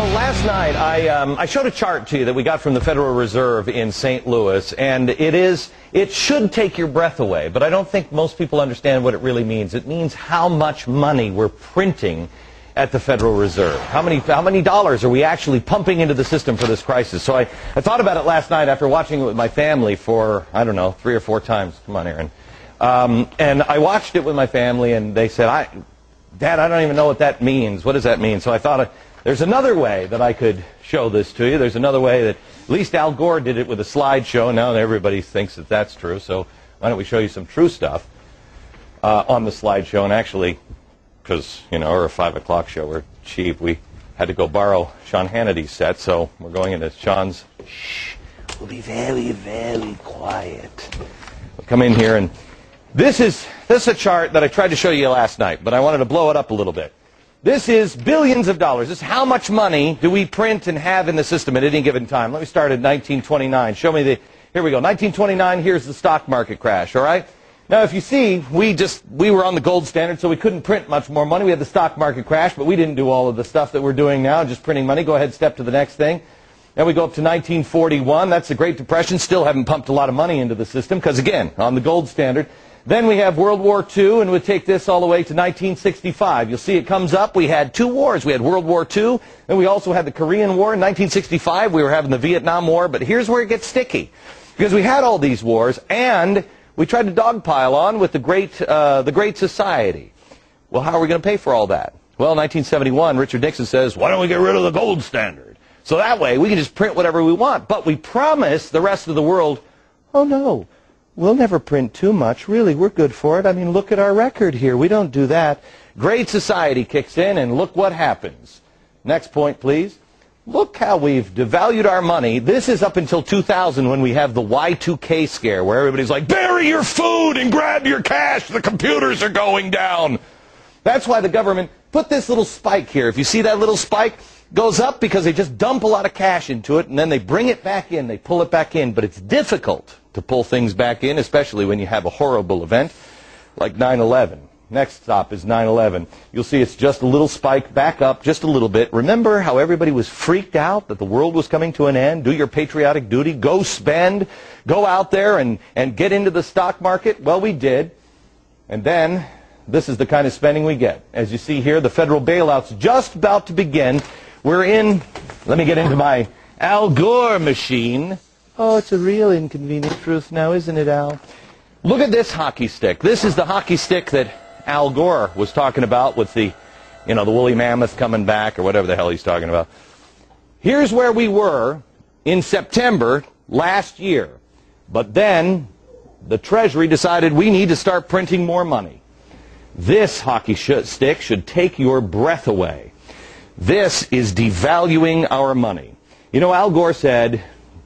last night I showed a chart to you that we got from the Federal Reserve in St. Louis, and it should take your breath away, but I don't think most people understand what it really means. It means how much money we're printing at the Federal Reserve. How many dollars are we actually pumping into the system for this crisis? So I thought about it last night after watching it with my family for, I don't know, 3 or 4 times. Come on, Aaron. And I watched it with my family, and they said, Dad, I don't even know what that means. What does that mean? So I thought, there's another way that I could show this to you. There's another way that, at least Al Gore did it with a slideshow. Now everybody thinks that that's true. So why don't we show you some true stuff on the slideshow? And actually, because, you know, we're a 5 o'clock show, we're cheap, we had to go borrow Sean Hannity's set. So we're going into Sean's, shh, we'll be very, very quiet. We'll come in here, and this is a chart that I tried to show you last night, but I wanted to blow it up a little bit. This is billions of dollars. This is how much money do we print and have in the system at any given time. Let me start at 1929. Show me here we go. 1929, here's the stock market crash, all right? Now, if you see, we were on the gold standard, so we couldn't print much more money. We had the stock market crash, but we didn't do all of the stuff that we're doing now, just printing money. Go ahead, step to the next thing. Then we go up to 1941. That's the Great Depression. Still haven't pumped a lot of money into the system because, again, on the gold standard. Then we have World War II, and we'll take this all the way to 1965. You'll see it comes up. We had 2 wars. We had World War II, and we also had the Korean War. In 1965, we were having the Vietnam War. But here's where it gets sticky, because we had all these wars, and we tried to dogpile on with the Great Society. Well, how are we going to pay for all that? Well, in 1971, Richard Nixon says, why don't we get rid of the gold standard? So that way, we can just print whatever we want. But we promise the rest of the world, oh, no. We'll never print too much. Really, we're good for it. I mean, look at our record here. We don't do that. Great Society kicks in, and look what happens. Next point, please. Look how we've devalued our money. This is up until 2000 when we have the Y2K scare, where everybody's like, bury your food and grab your cash. The computers are going down. That's why the government put this little spike here. If you see that little spike, goes up because they just dump a lot of cash into it, and then they bring it back in. They pull it back in. But it's difficult to pull things back in, especially when you have a horrible event like 9/11. Next stop is 9/11. You'll see it's just a little spike back up just a little bit. Remember how everybody was freaked out that the world was coming to an end? Do your patriotic duty. Go spend. Go out there and get into the stock market. Well, we did. And then this is the kind of spending we get. As you see here, the federal bailout's just about to begin. We're in, let me get into my Al Gore machine. Oh, it's a real inconvenient truth now, isn't it, Al? Look at this hockey stick. This is the hockey stick that Al Gore was talking about with the, you know, the woolly mammoth coming back or whatever the hell he's talking about. Here's where we were in September last year. But then the Treasury decided we need to start printing more money. This hockey stick should take your breath away. This is devaluing our money. You know, Al Gore said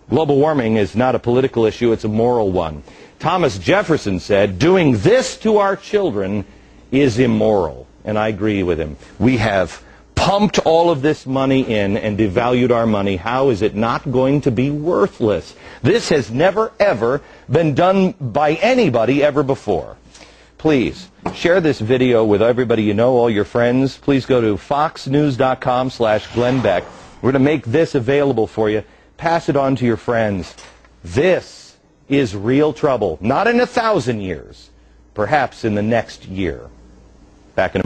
global warming is not a political issue, it's a moral one. Thomas Jefferson said doing this to our children is immoral. And I agree with him. We have pumped all of this money in and devalued our money. How is it not going to be worthless? This has never, ever been done by anybody ever before. Please share this video with everybody you know, all your friends. Please go to foxnews.com/Glenn Beck. We're going to make this available for you. Pass it on to your friends. This is real trouble. Not in 1,000 years. Perhaps in the next year. Back in